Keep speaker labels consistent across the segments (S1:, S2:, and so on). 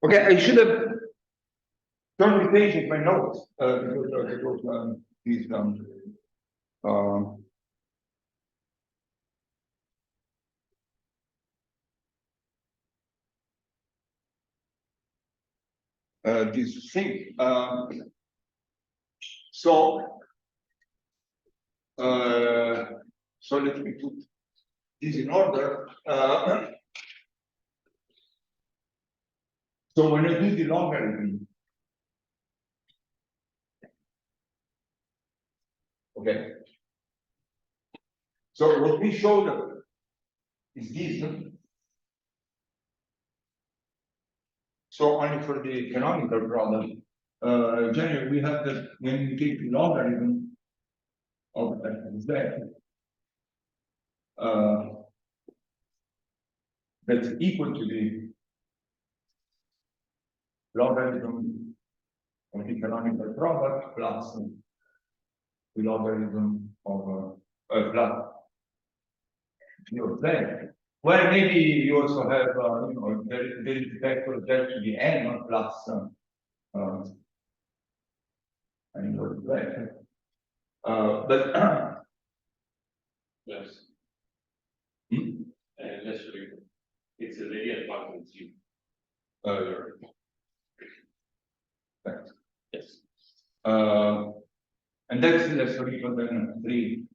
S1: Okay, I should have turned the page of my notes because these this thing. So let me put this in order. So when I do the logarithm, okay. So what we showed is this. So only for the canonical problem, generally we have that when we take the logarithm of z, that's equal to the logarithm of the canonical product plus the logarithm of plus your z. Well, maybe you also have, there is the factor z to the n plus and your z. But
S2: yes.
S1: Hmm?
S2: Let's read it. It's a real function too.
S1: Thanks.
S2: Yes.
S1: And that's less or equal than 3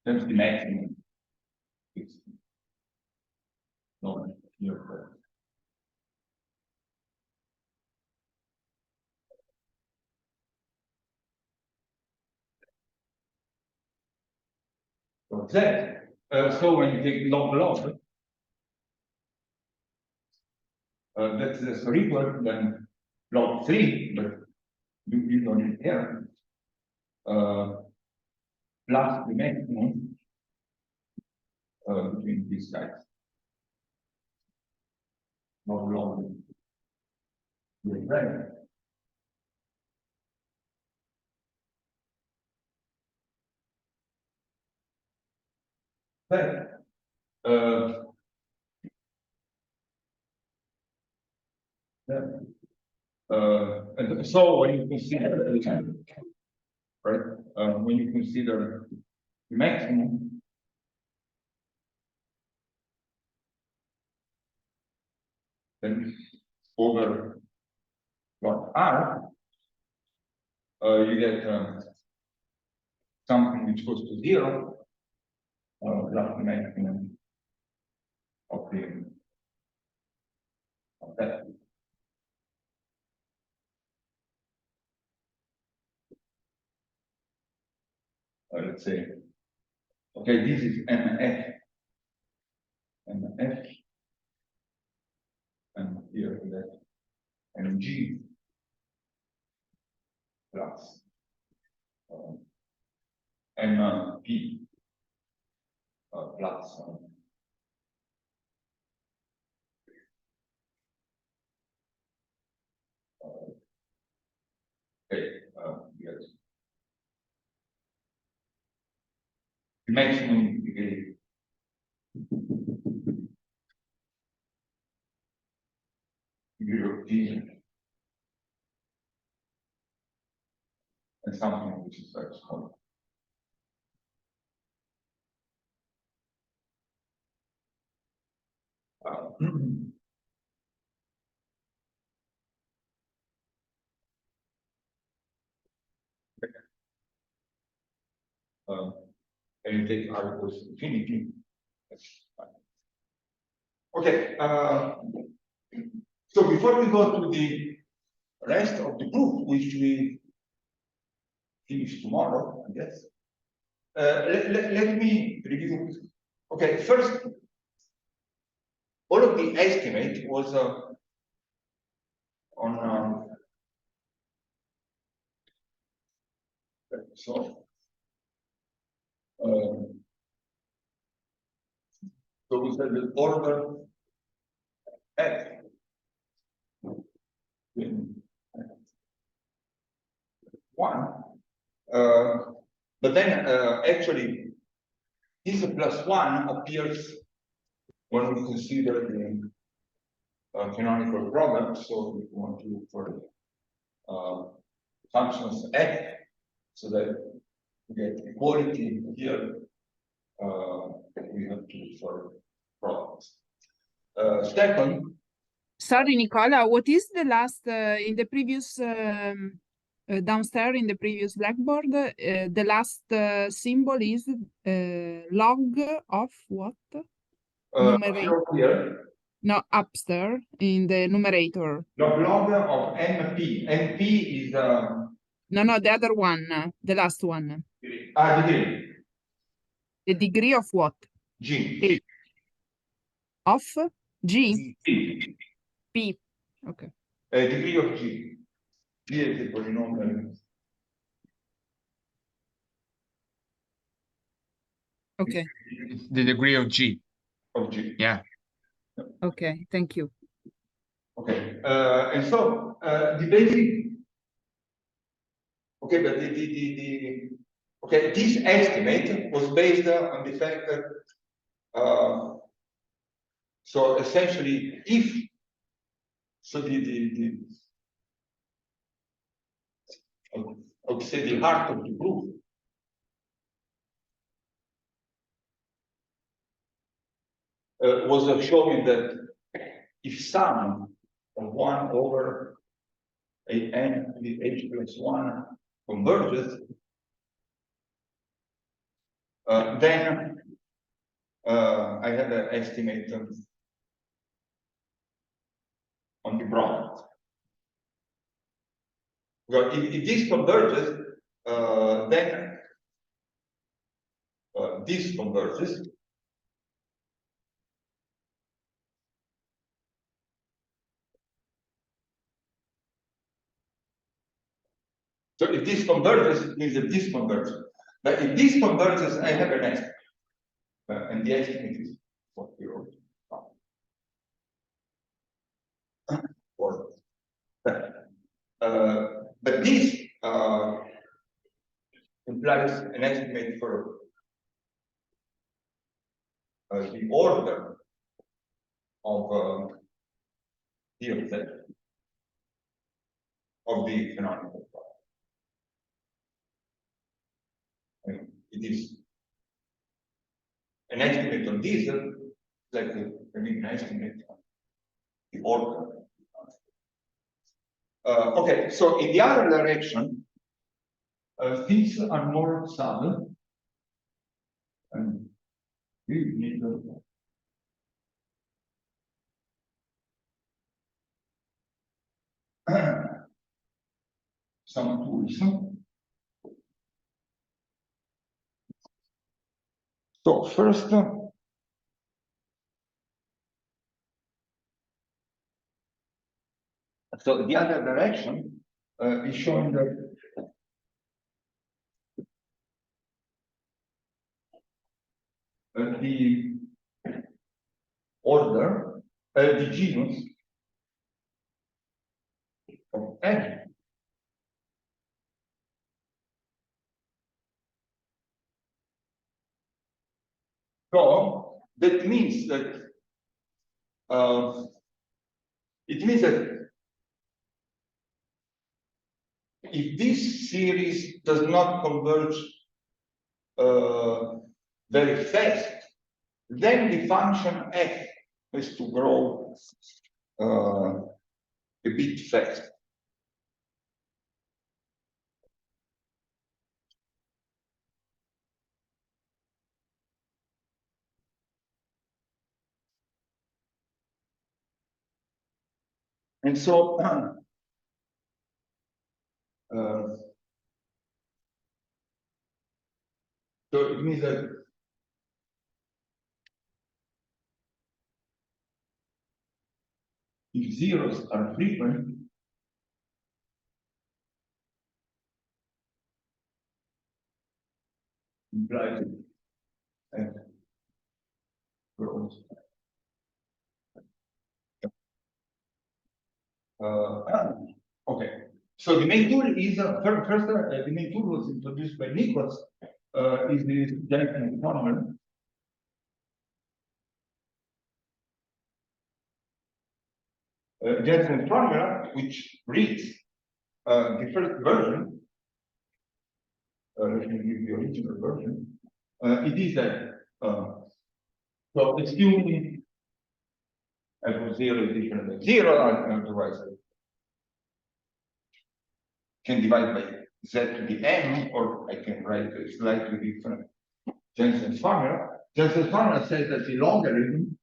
S1: times the maximum. It's not here. So that. So when you take log, that's less or equal than log 3, but you don't need here. Plus the maximum between these guys. Not log. Right. But, and so when you consider right, when you consider the maximum, then over what R, you get something which goes to 0 plus the maximum of that. Let's say, okay, this is MF, and here we get MG plus MP plus okay, yes. The maximum degree. European and something which is very small. And you take R equals infinity. Okay. So before we go to the rest of the proof, which we finish tomorrow, I guess, let me review. Okay, first, all of the estimate was on so we said the order F in 1, but then actually this +1 appears when we consider the a canonical product, so we want to look for functions f, so that we get equality here. We have to look for products. Second,
S3: Sorry, Nicola, what is the last in the previous downstairs in the previous blackboard? The last symbol is log of what? Numerator.
S1: here,
S3: No, upstairs in the numerator.
S1: log of NP. NP is
S3: No, the other one, the last one.
S1: degree.
S3: The degree of what?
S1: G.
S3: Of G?
S1: G.
S3: P. Okay.
S1: Degree of G. G is the polynomial.
S3: Okay.
S4: The degree of G.
S1: Of G.
S4: Yeah.
S3: Okay. Thank you.
S1: Okay. And so the basic. Okay, but okay, this estimate was based on the fact that so essentially if so I would say the heart of the proof was showing that if sum of 1 over n to the h plus 1 converges, then I have an estimate on the product. Well, if this converges, then this converges. So if this converges, it means that this converges. But if this converges, I have an estimate. And the estimate is what we wrote. But this implies an estimate for the order of the effect of the canonical product. It is an estimate on this, like an estimate on the order. Okay, so in the other direction, things are more subtle, and we need some tools. So first, so the other direction is showing that the order, the genus of n so that means that it means that if this series does not converge very fast, then the function f has to grow a bit fast. And so so it means that if zeros are frequent, implies f grows. Okay, so the main tool is first the main tool was introduced by Nikos, is the Jackson formula. Jensen's formula, which reads the first version. Let me give the original version. It is that so assuming f0 is different than 0, and otherwise I can divide by z to the m, or I can write a slightly different Jensen's formula. Jensen's formula says that the logarithm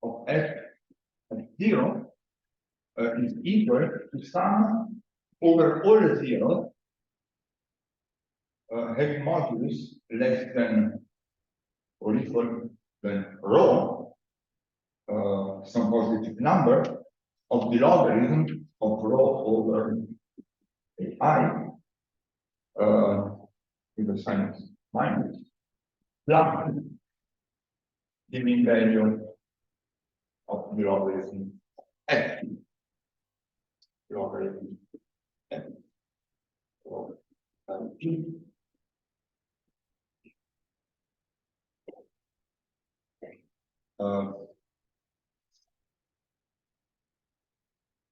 S1: of f of 0 is equal to sum over all the zeros having modulus less than or equal than rho, some positive number of the logarithm of rho over I with the sign minus plus the mean value of the logarithm f. Logarithm f. So, P.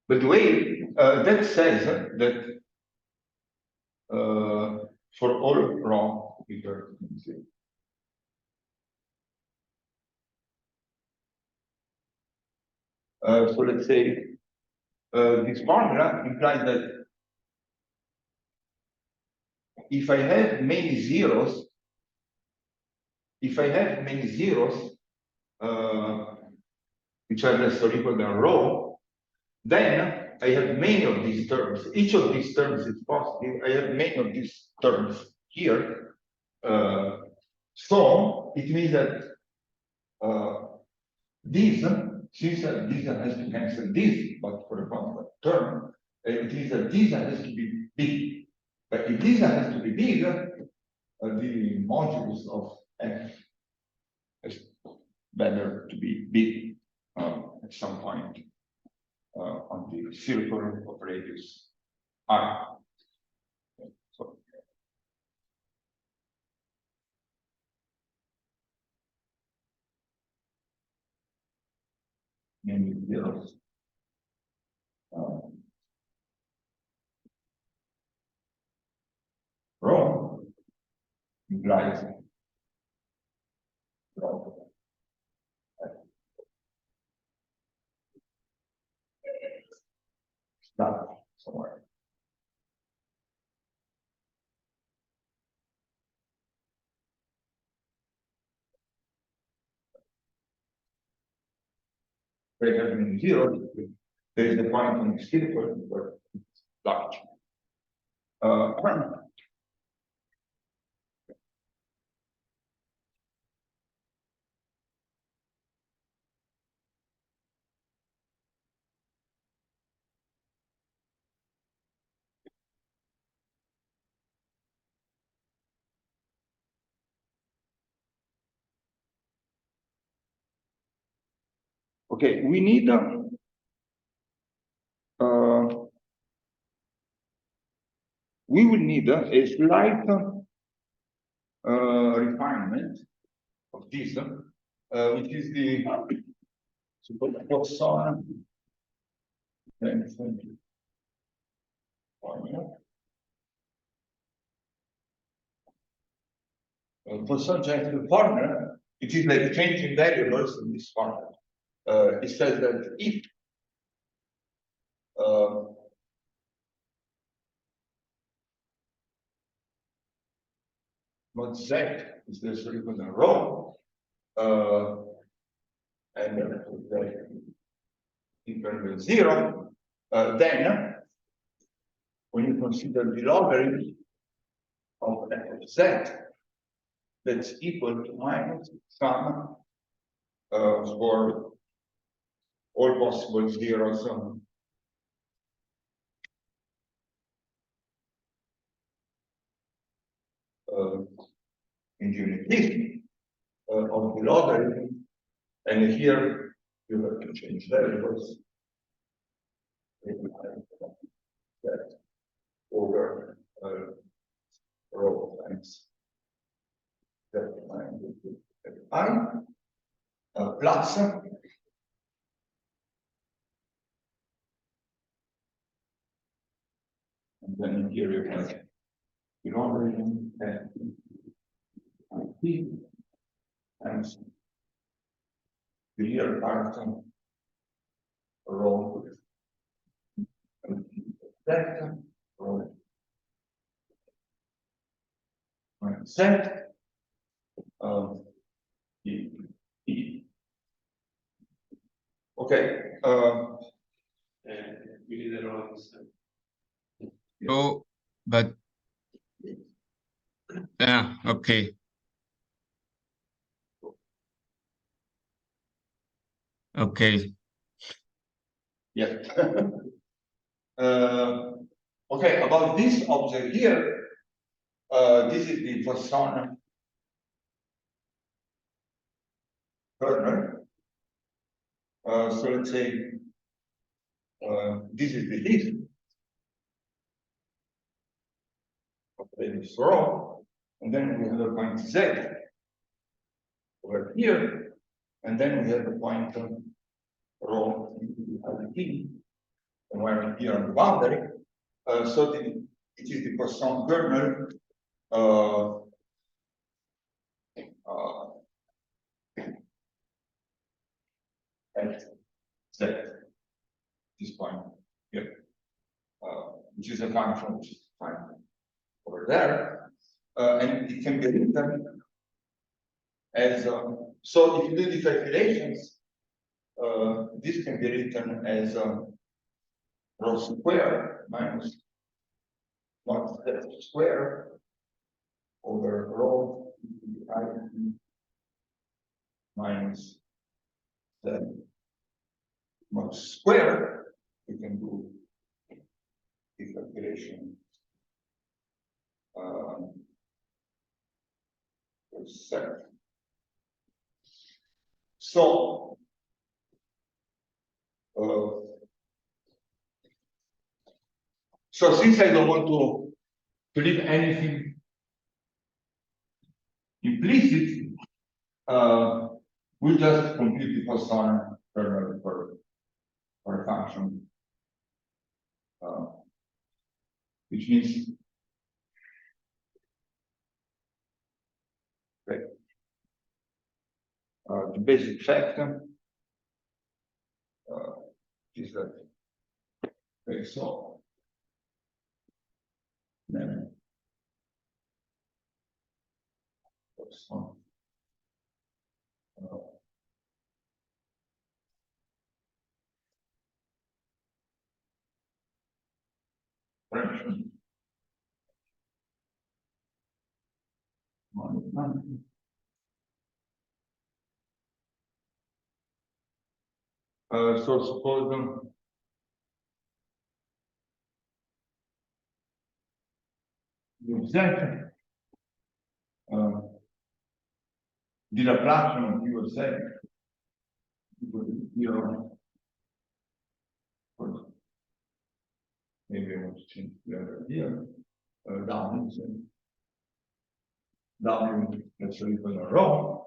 S1: But the way that says that for all rho bigger than 0. So let's say this formula implies that if I have many zeros, which are less or equal than rho, then I have many of these terms. Each of these terms is positive. I have many of these terms here. So it means that this, since this has to cancel this, but for a constant term, it means that this has to be big. But if this has to be big, the modulus of f is better to be big at some point on the circle of radius r. So, many zeros. Rho implies rho. That somewhere. Greater than 0, there is a point on the circle where it's large. Okay, we need we will need a slight refinement of this, which is the Poisson Poisson-Jensen formula. It is like changing variables in this formula. It says that if mod z is less or equal than rho, and equal to 0, then when you consider the logarithm of f of z, that's equal to minus sum for all possible zeros in unit list of the logarithm, and here you have to change variables that over rho times that I. Plus then here you have the origin and T and the real part rho and that rho and Z E. Okay,
S2: We need a wrong.
S4: So, but yeah, okay. Okay.
S1: yeah. Okay, about this object here, this is the Poisson kernel. So let's say this is the list of this row, and then we have a point Z over here, and then we have a point row T, and we're here on the boundary. So it is the Poisson kernel at Z, this point here, which is a function which is defined over there, and it can be written as so if you do the calculations, this can be written as rho square minus 1 square over rho I minus the much square. We can do the calculation set. So so since I don't want to leave anything implicit, we'll just complete the Poisson kernel for a function, which means okay, the basic fact is that okay, so then Poisson function so suppose use that the Laplacian of U of Z equal to 0. Maybe I want to change the other here. W is W, let's say equal to rho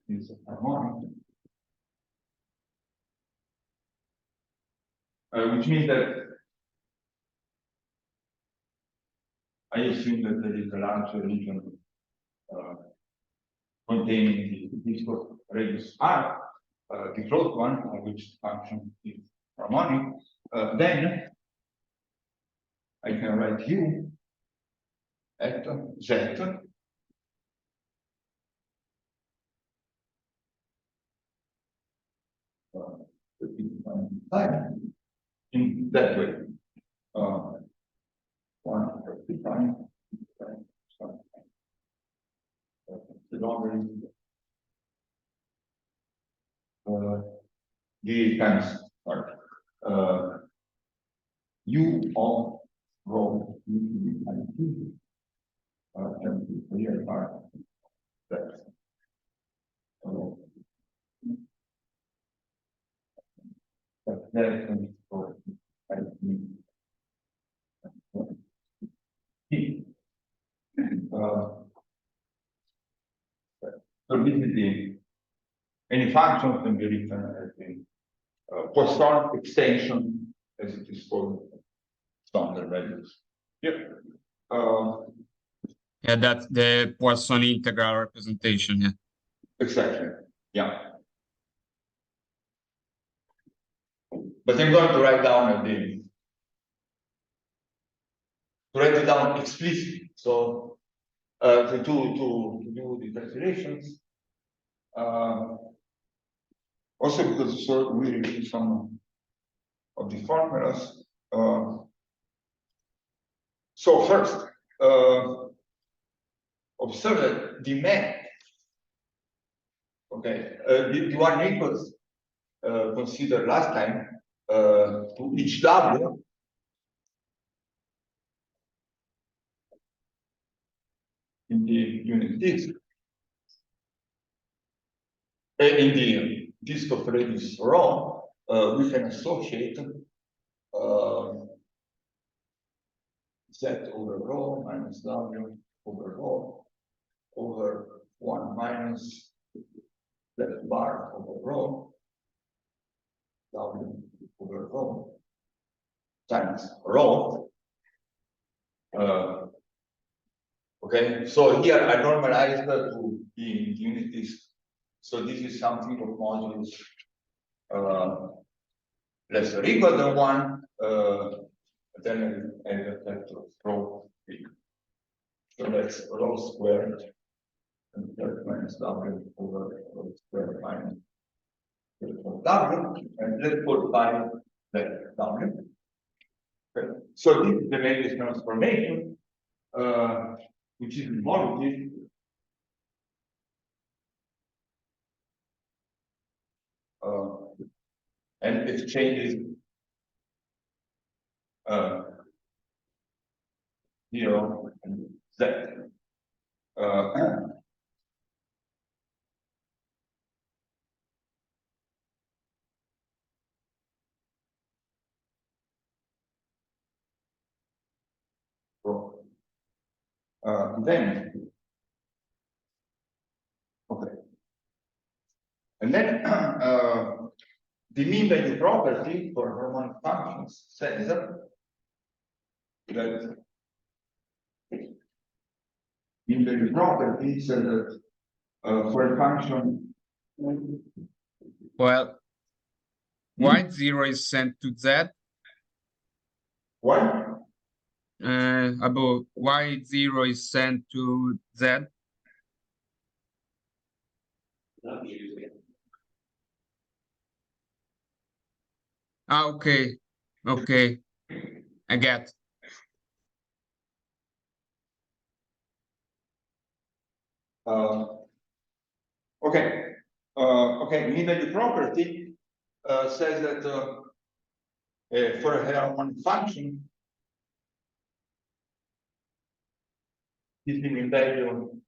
S1: is harmonic. Which means that I assume that there is a large region containing the viscous radius R, the closed one, of which the function is harmonic. Then I can write U at Z in that way. One defined the logarithm d times U of rho and the real part that that can for so this is the any function can be written as the Poisson extension, as it is called, standard values. Yep.
S4: Yeah, that's the Poisson integral representation. Yeah.
S1: Exactly. Yeah. But I'm going to write down write it down explicitly. So to do the calculations. Also because so we review some of the formulas. So first, observe that the math. Okay, the one equals considered last time to each W in the unit disk. And in the disk of radius rho, we can associate Z over rho minus W over rho over 1 minus left bar over rho W over rho times rho. Okay, so here I normalized to the unit disk. So this is something of modulus less or equal than 1, then I have to rho. So that's rho squared and that minus W over rho squared minus W, and let's put 5 that W. Okay. So this is the latest transformation, which is evolutive. And it changes 0 and Z. Then, okay, and then the mean value property for harmonic functions says that mean value property says that for a function.
S4: Well, why 0 is sent to Z?
S1: What?
S4: About why 0 is sent to Z? Ah, okay, okay, I get.
S1: Okay, mean value property says that for a harmonic function, this mean value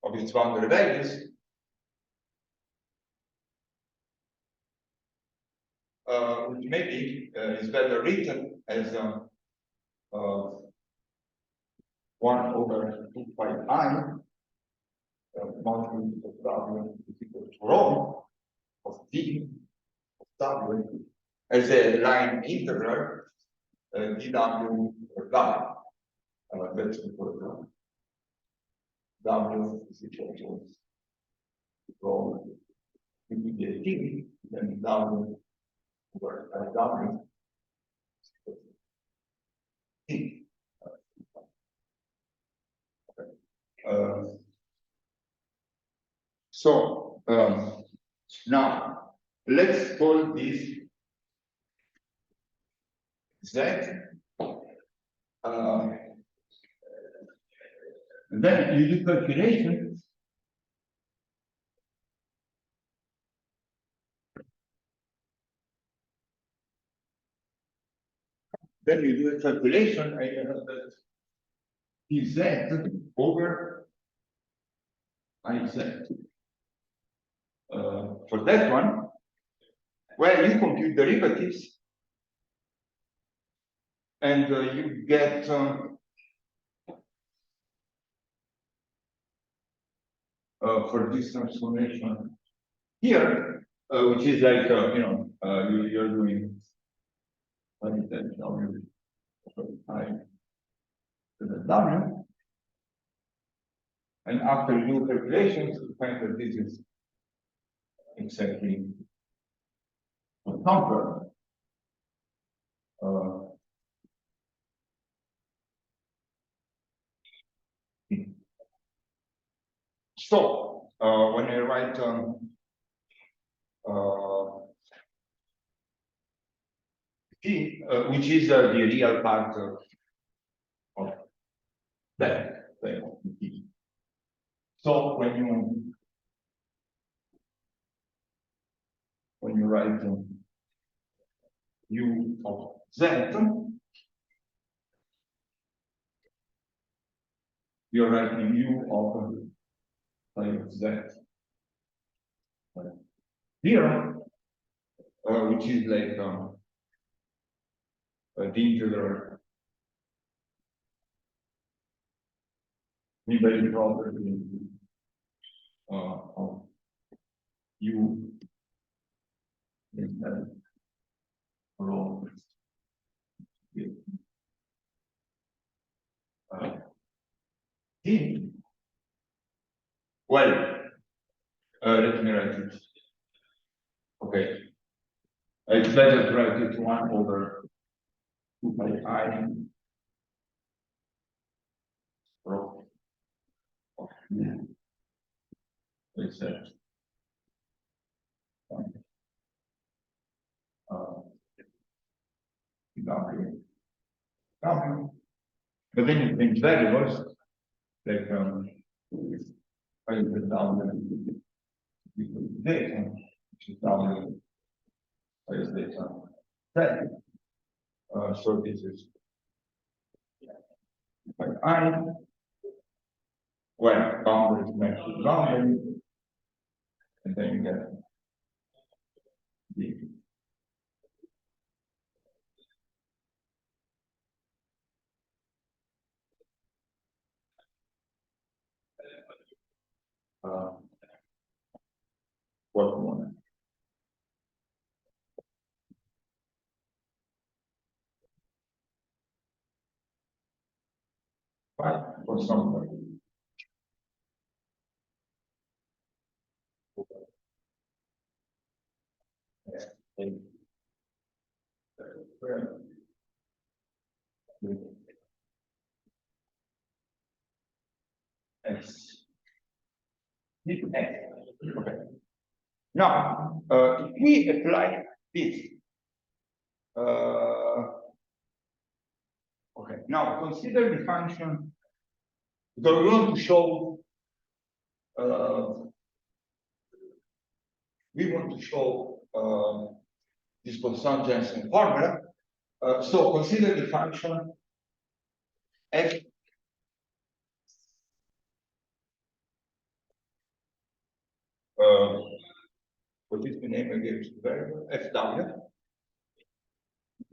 S1: of its boundary values which maybe is better written as 1 over 2 pi I modulus of W is equal to rho of D of W as a line integral dW over W. That's because W is equal to rho into the D, then W over W. So now let's call this Z. Then you do calculations. Then you do a calculation, and you have that Pz over Iz. For that one, where you compute derivatives, and you get for this transformation here, which is like you're doing what is that W W. And after you do calculations, you find that this is exactly what number. So when I write T, which is the real part of that thing. So when you write U of Z, you're writing U of Z here, which is like the integral Nibali property of U instead rho T. Well, let me write it. Okay. It's better to write it 1 over 2 pi I rho of U. It's W. But then you think variables like I put down the data, which is down as data set. So this is like I, when boundary is matched to boundary, and then you get the what one. Right, for somebody. X. Okay. Now, if we apply this, okay. Now consider the function. Because we want to show. We want to show this Poisson-Jensen formula. So consider the function f. What is the name again? Variable fw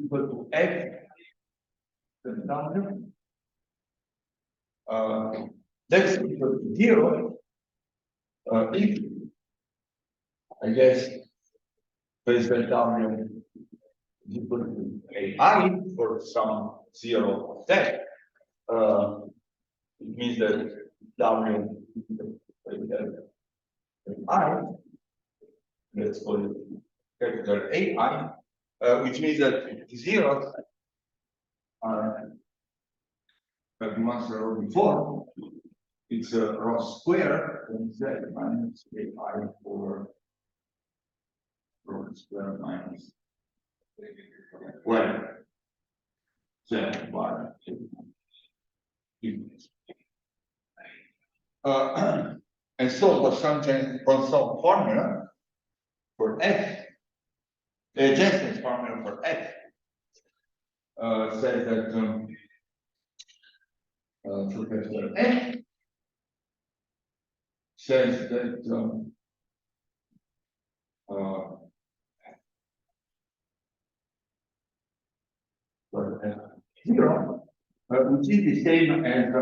S1: equal to f w. That's equal to 0 if I guess base w is equal to ai for some 0 of that. It means that w I, let's call it capital AI, which means that the zeros are like the ones that were before. It's a rho square and z minus AI over rho square minus well z bar. And so Poisson formula for f, Jensen's formula for f says that for capital F says that for F0, which is the same as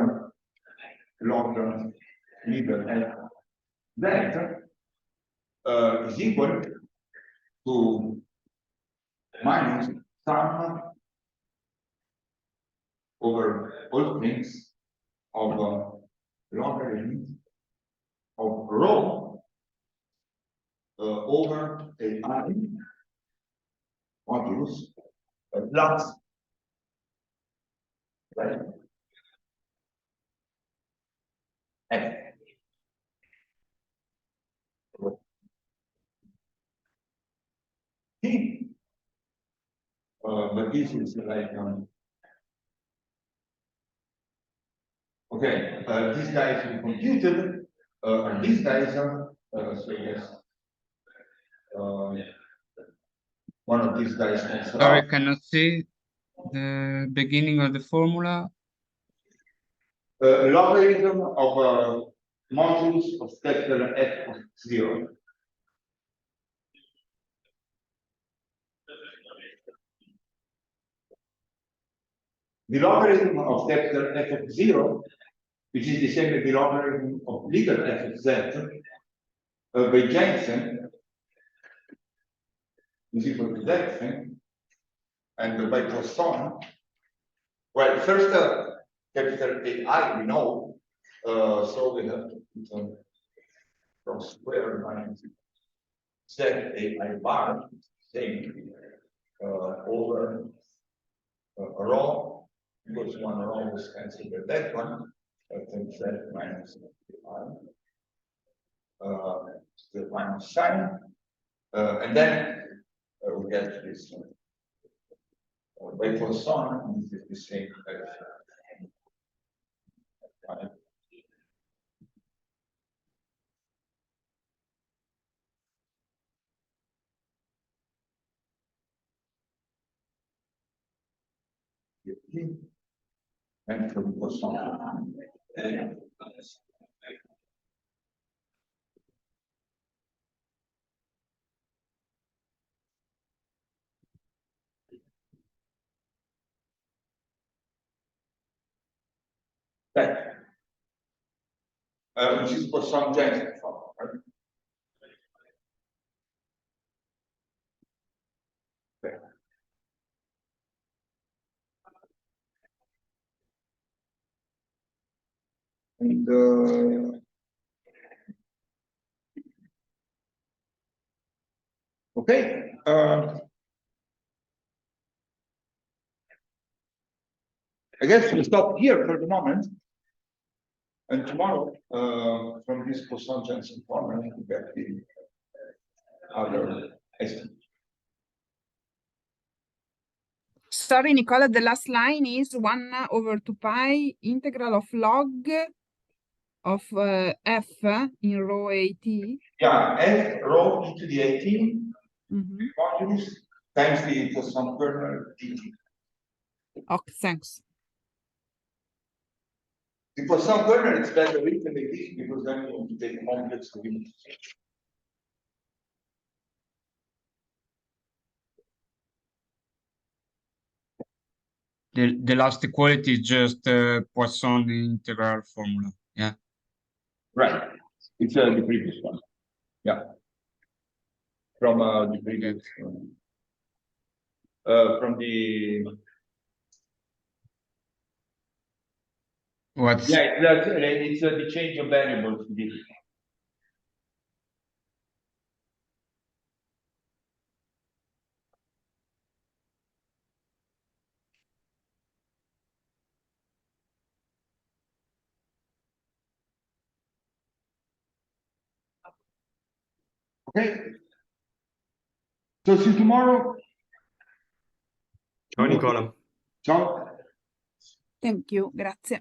S1: log leader F that is equal to minus sum over all things of logarithm of rho over AI modulus plus right f. T. But this is like okay, these guys we computed, and these guys are so yes. One of these guys comes
S4: Sorry,
S1: out.
S4: cannot see the beginning of the formula.
S1: Logarithm of modulus of vector f of 0. The logarithm of vector f of 0, which is the same as the logarithm of legal f of z, by Jensen, is equal to that thing, and by Poisson. Well, first capital AI we know, so we have to put cross square minus z AI bar, same, over rho, because one rho is cancelled by that one, I think z minus I, the minus sign, and then we get this by Poisson, this is the same as and from Poisson. That, which is Poisson Jensen formula, right? Okay. And okay, I guess we stop here for the moment. And tomorrow, from this Poisson Jensen formula, we get the other estimate.
S3: Sorry, Nicola, the last line is 1 over 2 pi integral of log of f in row AT.
S1: Yeah, f rho e to the 18
S3: Mhm.
S1: modulus times the Poisson kernel dt.
S3: Okay, thanks.
S1: The Poisson kernel is better written like this because then you want to take complex units.
S4: The last equality is just Poisson integral formula. Yeah.
S1: Right. It's the previous one. Yeah. From the previous one. From the
S4: What's
S1: yeah, it's the change of variables. Okay. So see you tomorrow.
S5: Ciao Nicola.
S1: Ciao.
S3: Thank you, grazie.